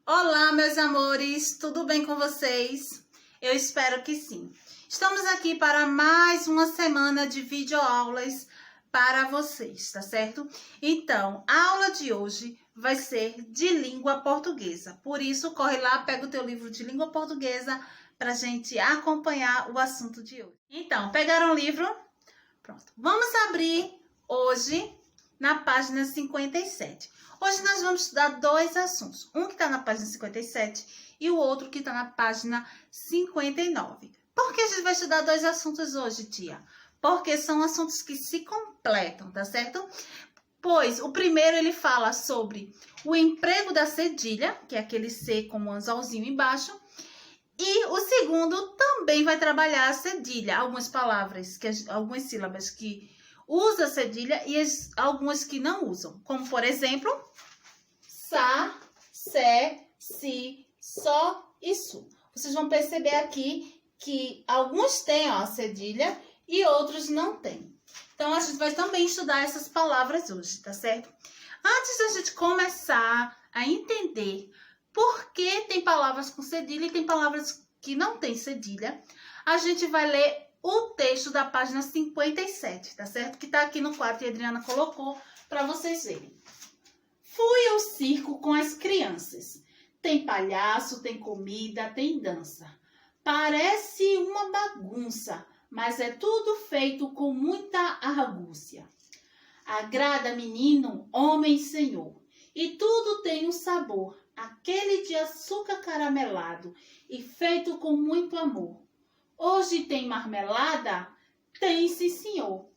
Olá, meus amores, tudo bem com vocês? Eu espero que sim. Estamos aqui para mais uma semana de videoaulas para vocês, tá certo? Então, a aula de hoje vai ser de língua portuguesa. Por isso, corre lá, pega o teu livro de língua portuguesa para a gente acompanhar o assunto de hoje. Então, pegaram o livro? Pronto. Vamos abrir hoje na página 57. Hoje nós vamos estudar dois assuntos. Um que está na página 57 e o outro que está na página 59. Por que a gente vai estudar dois assuntos hoje, tia? Porque são assuntos que se completam, tá certo? Pois o primeiro ele fala sobre o emprego da cedilha, que é aquele C com um anzolzinho embaixo. E o segundo também vai trabalhar a cedilha, algumas palavras, algumas sílabas que usa cedilha e algumas que não usam. Como, por exemplo, sa, sé, si, só e su. Vocês vão perceber aqui que alguns têm a cedilha e outros não têm. Então, a gente vai também estudar essas palavras hoje, tá certo? Antes da gente começar a entender por que tem palavras com cedilha e tem palavras que não tem cedilha, a gente vai ler o texto da página 57, tá certo? Que tá aqui no quadro que a Adriana colocou para vocês verem. Fui ao circo com as crianças. Tem palhaço, tem comida, tem dança. Parece uma bagunça, mas é tudo feito com muita argúcia. Agrada menino, homem e senhor, e tudo tem um sabor, aquele de açúcar caramelado e feito com muito amor. Hoje tem marmelada? Tem, sim, senhor.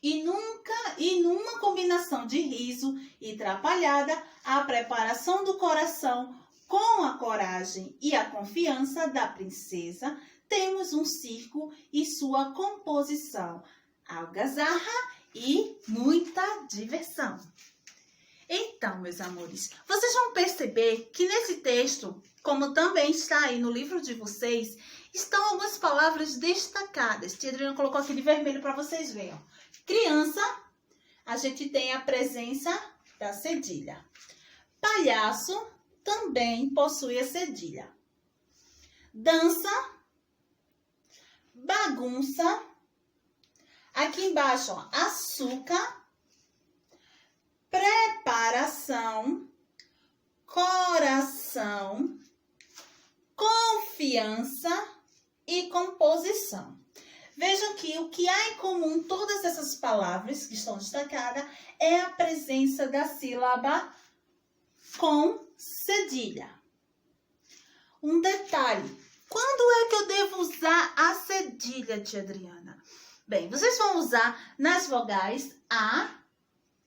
E numa combinação de riso e trapalhada, a preparação do coração com a coragem e a confiança da princesa, temos um circo e sua composição, algazarra e muita diversão. Então, meus amores, vocês vão perceber que nesse texto, como também está aí no livro de vocês, estão algumas palavras destacadas. Tia Adriana colocou aqui de vermelho para vocês verem. Criança, a gente tem a presença da cedilha. Palhaço também possui a cedilha. Dança, bagunça. Aqui embaixo, ó, açúcar, preparação, coração, confiança e composição. Vejam que o que há em comum todas essas palavras que estão destacadas é a presença da sílaba com cedilha. Um detalhe, quando é que eu devo usar a cedilha, tia Adriana? Bem, vocês vão usar nas vogais A,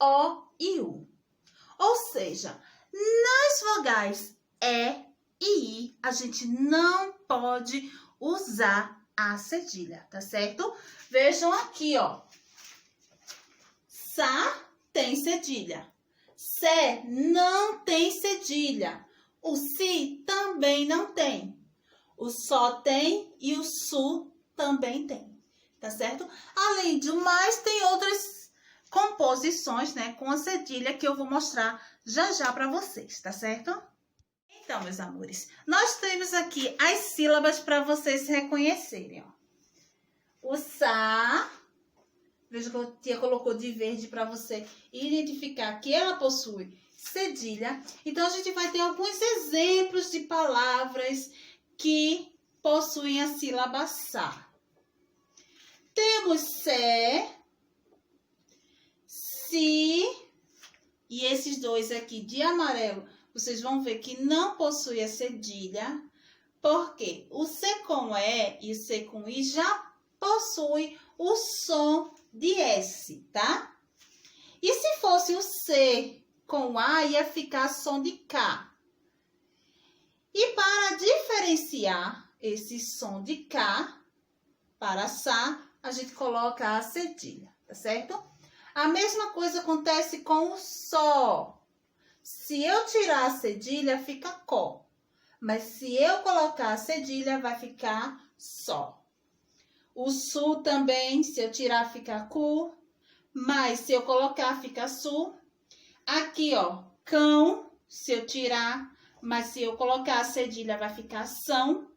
O e U. Ou seja, nas vogais E e I, a gente não pode usar a cedilha, tá certo? Vejam aqui, ó. Sa tem cedilha. Sé não tem cedilha. O si também não tem. O só tem e o su também tem, tá certo? Além do mais, tem outras composições, né, com a cedilha que eu vou mostrar já já para vocês, tá certo? Então, meus amores, nós temos aqui as sílabas para vocês reconhecerem, ó. O sa, veja que a tia colocou de verde para você identificar que ela possui cedilha. Então, a gente vai ter alguns exemplos de palavras que possuem a sílaba sa. Temos sé, si, e esses dois aqui de amarelo, vocês vão ver que não possui a cedilha, porque o C com E e o C com I já possui o som de S, tá? E se fosse o C com A, ia ficar som de K. E para diferenciar esse som de K para Sa, a gente coloca a cedilha, tá certo? A mesma coisa acontece com o Só. Se eu tirar a cedilha, fica có. Mas se eu colocar a cedilha, vai ficar só. O su também, se eu tirar, fica cu. Mas se eu colocar, fica su. Aqui, ó, cão, se eu tirar, mas se eu colocar a cedilha vai ficar são.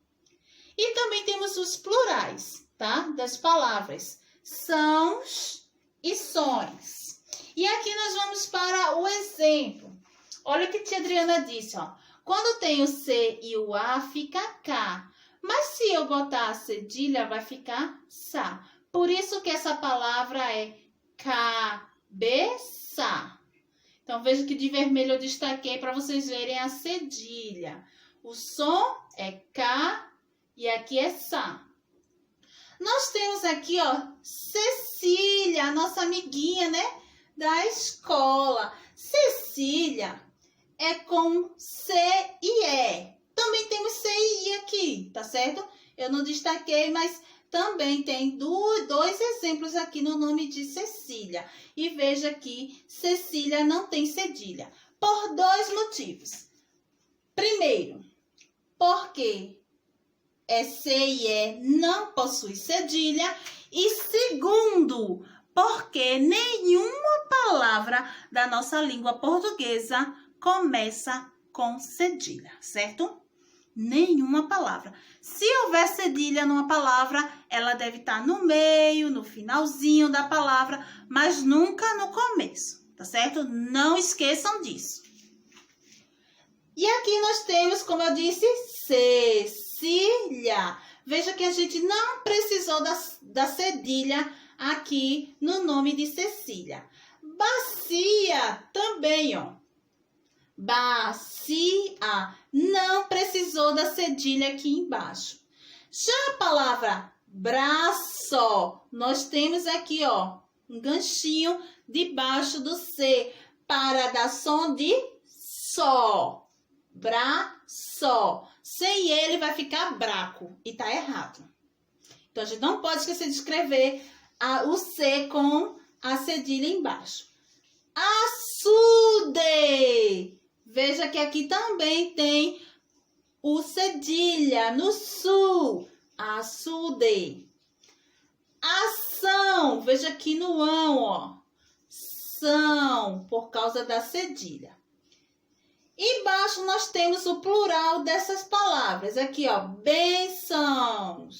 E também temos os plurais, tá? Das palavras sãos e sões. E aqui nós vamos para o exemplo. Olha o que a tia Adriana disse, ó. Quando tem o C e o A, fica K. Mas se eu botar a cedilha, vai ficar sa. Por isso que essa palavra é cabeça. Então, veja que de vermelho eu destaquei para vocês verem a cedilha. O som é K e aqui é sa. Nós temos aqui, ó, Cecília, a nossa amiguinha, né, da escola. Cecília é com C e E. Também temos C e I aqui, tá certo? Eu não destaquei, mas também tem dois exemplos aqui no nome de Cecília. E veja que Cecília não tem cedilha, por dois motivos. Primeiro, porque é C e E não possui cedilha. E segundo, porque nenhuma palavra da nossa língua portuguesa começa com cedilha, certo? Nenhuma palavra. Se houver cedilha numa palavra, ela deve estar no meio, no finalzinho da palavra, mas nunca no começo, tá certo? Não esqueçam disso. E aqui nós temos, como eu disse, Cecília. Veja que a gente não precisou da cedilha aqui no nome de Cecília. Bacia também, ó. Bacia. Não precisou da cedilha aqui embaixo. Já a palavra braço, nós temos aqui, ó, um ganchinho debaixo do C para dar som de só. Braço. Sem ele vai ficar braco e tá errado. Então, a gente não pode esquecer de escrever o C com a cedilha embaixo. Açude. Veja que aqui também tem o cedilha no sul. Açude. Ação. Veja aqui no ão, ó. São, por causa da cedilha. Embaixo nós temos o plural dessas palavras. Aqui, ó, bênçãos.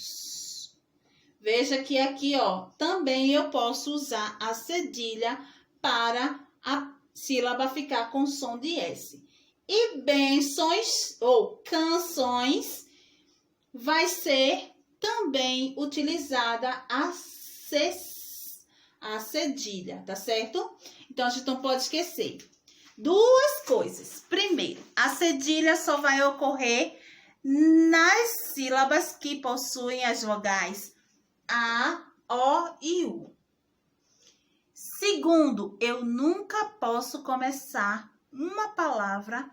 Veja que aqui, ó, também eu posso usar a cedilha para a sílaba ficar com som de S. E bênçãos ou canções vai ser também utilizada a cedilha, tá certo? Então, a gente não pode esquecer. Duas coisas. Primeiro, a cedilha só vai ocorrer nas sílabas que possuem as vogais A, O e U. Segundo, eu nunca posso começar uma palavra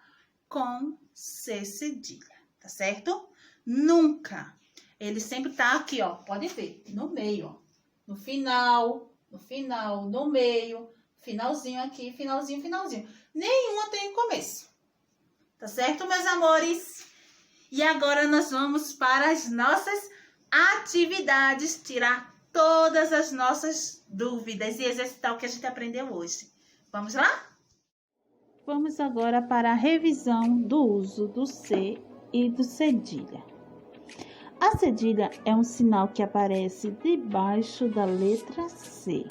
com C cedilha, tá certo? Nunca. Ele sempre tá aqui, ó, pode ver, no meio, ó. No final, no meio, finalzinho aqui, finalzinho. Nenhuma tem começo. Tá certo, meus amores? E agora nós vamos para as nossas atividades, tirar todas as nossas dúvidas e exercitar o que a gente aprendeu hoje. Vamos lá? Vamos agora para a revisão do uso do C e do cedilha. A cedilha é um sinal que aparece debaixo da letra C.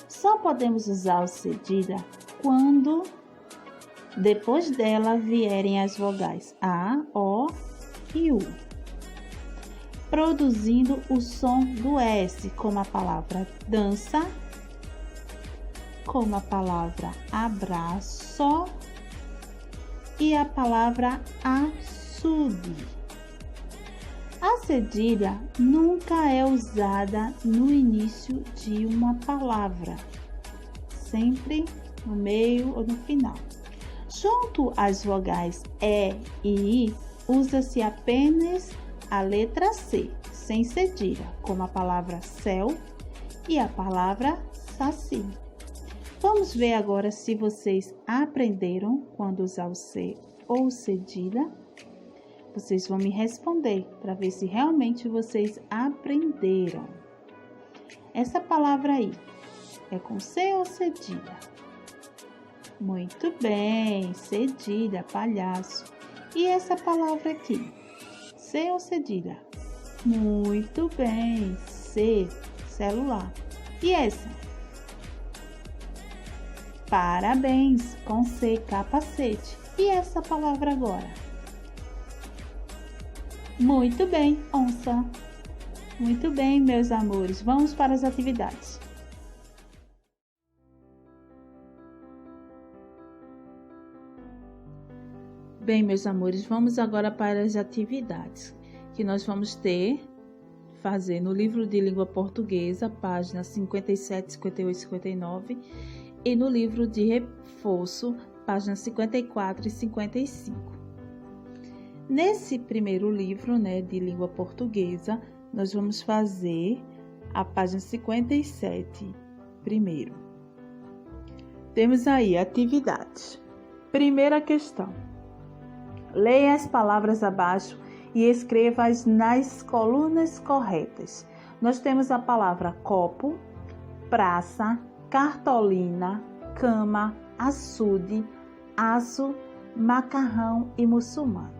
Só podemos usar o cedilha quando depois dela vierem as vogais A, O e U, produzindo o som do S, como a palavra dança, como a palavra abraço e a palavra açude. A cedilha nunca é usada no início de uma palavra, sempre no meio ou no final. Junto às vogais E e I, usa-se apenas a letra C, sem cedilha, como a palavra céu e a palavra saci. Vamos ver agora se vocês aprenderam quando usar o C ou cedilha. Vocês vão me responder para ver se realmente vocês aprenderam. Essa palavra aí é com C ou cedilha? Muito bem, cedilha, palhaço. E essa palavra aqui? C ou cedilha? Muito bem, C, celular. E essa? Parabéns, com C, capacete. E essa palavra agora? Muito bem, onça. Muito bem, meus amores, vamos para as atividades. Bem, meus amores, vamos agora para as atividades que nós vamos fazer no livro de língua portuguesa, páginas 57, 58 e 59, e no livro de reforço, páginas 54 e 55. Nesse primeiro livro, de língua portuguesa, nós vamos fazer a página 57 primeiro. Temos aí atividades. Primeira questão. Leia as palavras abaixo e escreva-as nas colunas corretas. Nós temos a palavra copo, praça, cartolina, cama, açude, aço, macarrão e muçulmano.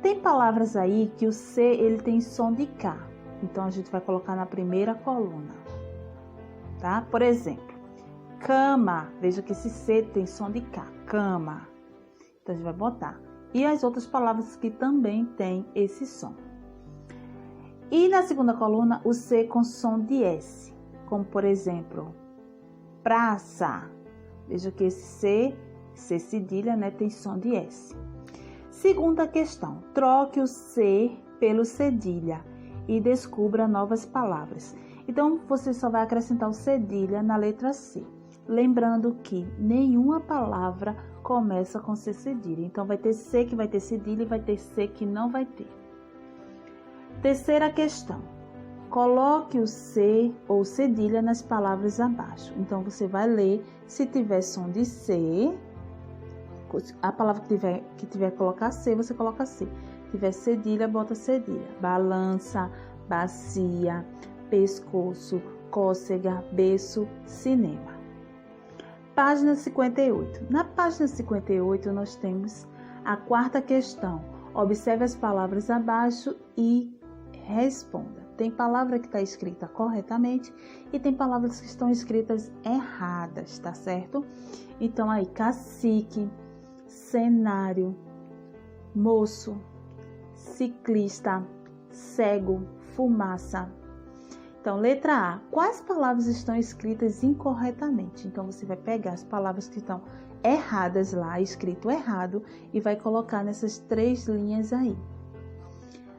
Tem palavras aí que o C ele tem som de K, então a gente vai colocar na primeira coluna, tá? Por exemplo, cama, veja que esse C tem som de K, cama. Então a gente vai botar. E as outras palavras que também têm esse som. E na segunda coluna, o C com som de S, como por exemplo, praça. Veja que esse C cedilha, tem som de S. Segunda questão, troque o C pelo cedilha e descubra novas palavras. Então, você só vai acrescentar o cedilha na letra C. Lembrando que nenhuma palavra começa com C cedilha. Então, vai ter C que vai ter cedilha e vai ter C que não vai ter. Terceira questão. Coloque o C ou cedilha nas palavras abaixo. Então, você vai ler, se tiver som de C, a palavra que tiver que colocar C, você coloca C. Se tiver cedilha, bota cedilha. Balança, bacia, pescoço, cócega, berço, cinema. Página 58. Na página 58, nós temos a quarta questão. Observe as palavras abaixo e responda. Tem palavra que está escrita corretamente e tem palavras que estão escritas erradas, tá certo? Então, aí, cacique, cenário, moço, ciclista, cego, fumaça. Então, letra A. Quais palavras estão escritas incorretamente? Então, você vai pegar as palavras que estão erradas lá, escrito errado, e vai colocar nessas 3 linhas aí.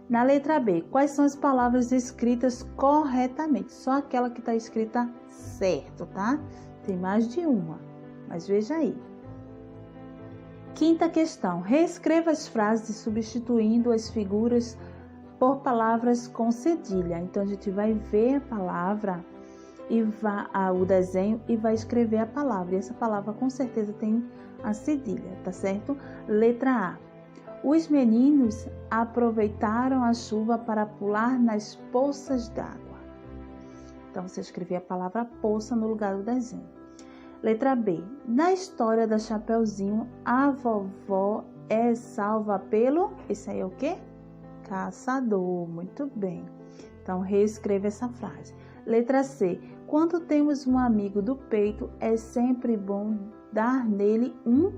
Na letra B, quais são as palavras escritas corretamente? Só aquela que está escrita certo, tá? Tem mais de uma, mas veja aí. Quinta questão. Reescreva as frases substituindo as figuras por palavras com cedilha. Então, a gente vai ver a palavra e o desenho e vai escrever a palavra. E essa palavra com certeza tem a cedilha, tá certo? Letra A. Os meninos aproveitaram a chuva para pular nas poças d'água. Então, você escreveu a palavra poça no lugar do desenho. Letra B. Na história da Chapeuzinho, a vovó é salva pelo... Esse aí é o quê? Caçador. Muito bem. Então, reescreva essa frase. Letra C. Quando temos um amigo do peito, é sempre bom dar nele um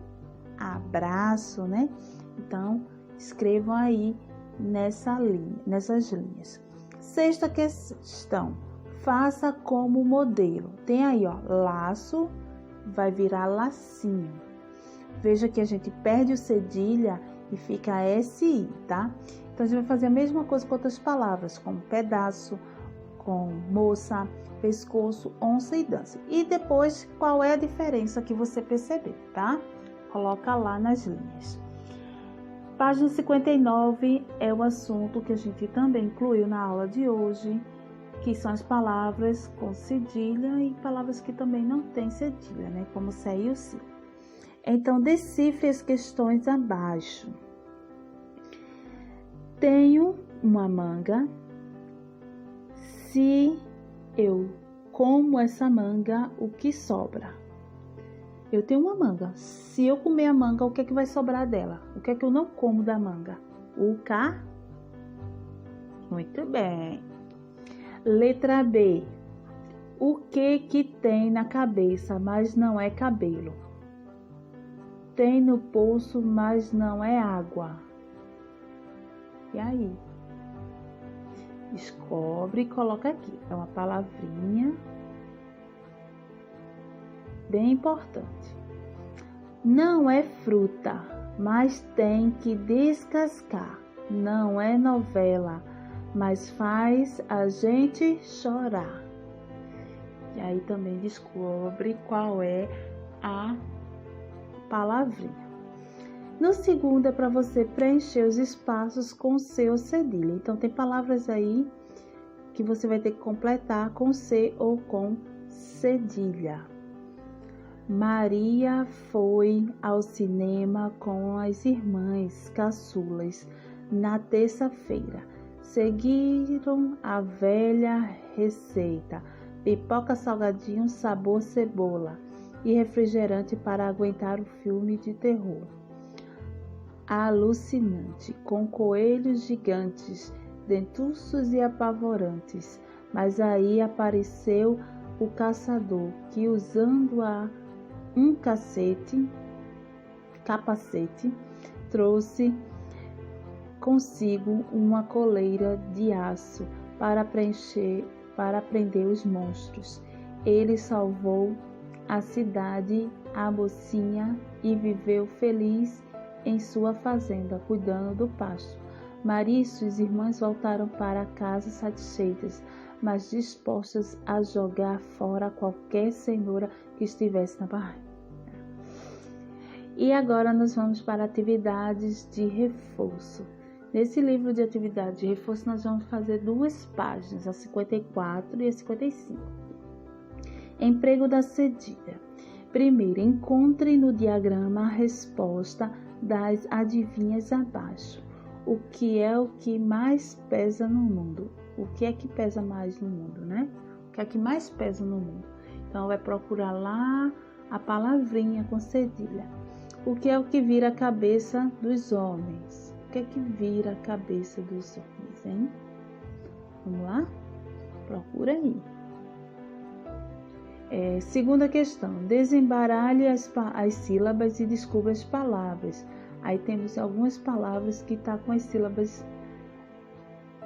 abraço, né? Então, escrevam aí nessas linhas. Sexta questão. Faça como modelo. Tem aí, ó, laço, vai virar lacinho. Veja que a gente perde o cedilha e fica SI, tá? Então, a gente vai fazer a mesma coisa com outras palavras, como pedaço, com moça, pescoço, onça e dança. E depois, qual é a diferença que você percebeu, tá? Coloca lá nas linhas. Página 59 é o assunto que a gente também incluiu na aula de hoje, que são as palavras com cedilha e palavras que também não têm cedilha, né? Como C e o C. Então, decifre as questões abaixo. Tenho uma manga. Se eu como essa manga, o que sobra? eu tenho uma manga. Se eu comer a manga, o que é que vai sobrar dela? O que é que eu não como da manga? O cá? Muito bem. Letra B. O que tem na cabeça, mas não é cabelo? Tem no poço, mas não é água. E aí? Descobre e coloca aqui. É uma palavrinha bem importante. Não é fruta, mas tem que descascar. Não é novela, mas faz a gente chorar. E aí também descobre qual é a palavrinha. No segundo é para você preencher os espaços com C ou cedilha. Então tem palavras aí que você vai ter que completar com C ou com cedilha. Maria foi ao cinema com as irmãs caçulas na terça-feira. Seguiram a velha receita: pipoca, salgadinho, sabor cebola e refrigerante para aguentar o filme de terror alucinante, com coelhos gigantes, dentuços e apavorantes. Mas aí apareceu o caçador, que usando um capacete, trouxe consigo uma coleira de aço para prender os monstros. Ele salvou a cidade, a mocinha, e viveu feliz em sua fazenda, cuidando do pasto. Maria e suas irmãs voltaram para casa satisfeitas, mas dispostas a jogar fora qualquer cenoura que estivesse na barriga. E agora nós vamos para atividades de reforço. Nesse livro de atividade de reforço, nós vamos fazer 2 páginas, a 54 e a 55. Emprego da cedilha. Primeiro, encontre no diagrama a resposta das adivinhas abaixo. O que é o que mais pesa no mundo? O que é que pesa mais no mundo, né? O que é que mais pesa no mundo? Então, vai procurar lá a palavrinha com cedilha. O que é o que vira a cabeça dos homens? O que é que vira a cabeça dos homens, hein? Vamos lá? Procura aí. Segunda questão. Desembaralhe as sílabas e descubra as palavras. Aí temos algumas palavras que estão com as sílabas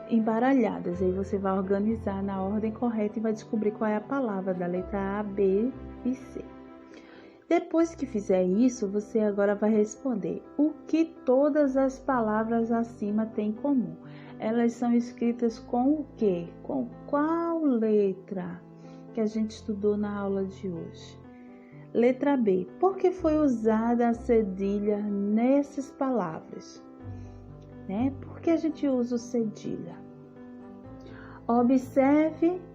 embaralhadas. Aí você vai organizar na ordem correta e vai descobrir qual é a palavra da letra A, B e C. Depois que fizer isso, você agora vai responder o que todas as palavras acima têm em comum. Elas são escritas com o quê? Com qual letra que a gente estudou na aula de hoje? Letra B. Por que foi usada a cedilha nessas palavras? Por que a gente usa o cedilha?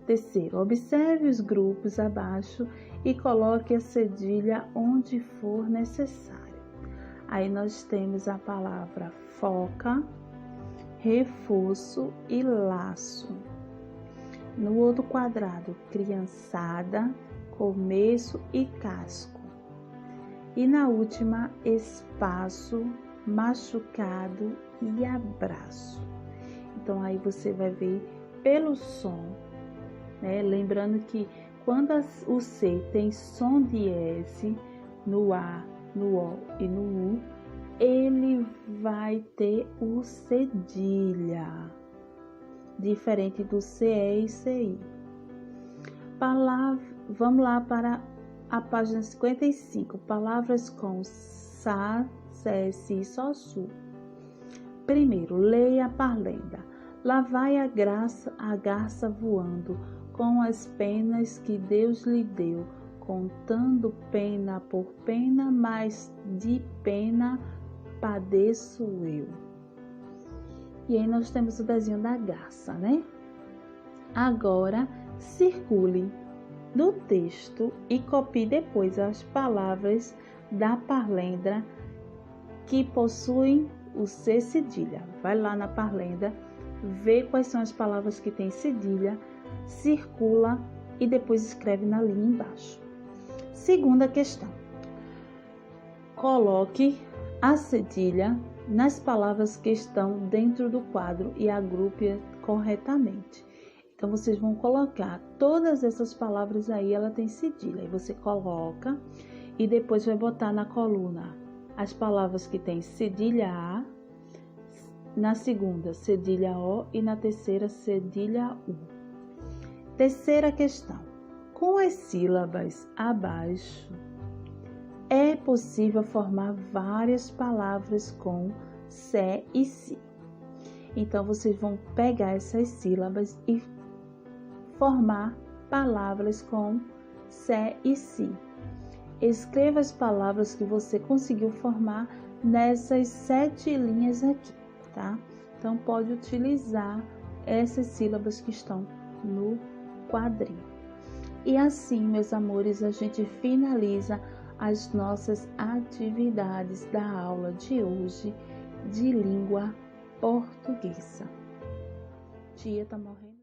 Terceiro, observe os grupos abaixo e coloque a cedilha onde for necessário. Aí nós temos a palavra foca, reforço e laço. No outro quadrado, criançada, começo e casco. E na última, espaço, machucado e abraço. Então aí você vai ver pelo som, né? Lembrando que quando o C tem som de S no A, no O e no U, ele vai ter o cedilha, diferente do CE e CI. Vamos lá para a página 55. Palavras com SA, CS e SOSU. Primeiro, leia a parlenda. Lá vai a garça voando, com as penas que Deus lhe deu, contando pena por pena, mas de pena padeço eu. E aí nós temos o desenho da garça, né? Agora, circule no texto e copie depois as palavras da parlenda que possuem o C cedilha. Vai lá na parlenda, vê quais são as palavras que tem cedilha, circula e depois escreve na linha embaixo. Segunda questão. coloque a cedilha nas palavras que estão dentro do quadro e agrupe corretamente. Então, vocês vão colocar todas essas palavras aí, ela tem cedilha. Aí você coloca e depois vai botar na coluna as palavras que tem cedilha A, na segunda cedilha O e na terceira cedilha U. Terceira questão. Com as sílabas abaixo, é possível formar várias palavras com sé e si. Então, vocês vão pegar essas sílabas e formar palavras com sé e si. Escreva as palavras que você conseguiu formar nessas 7 linhas aqui, tá? Então, pode utilizar essas sílabas que estão no quadrinho. E assim, meus amores, a gente finaliza as nossas atividades da aula de hoje de língua portuguesa. Tia tá morrendo.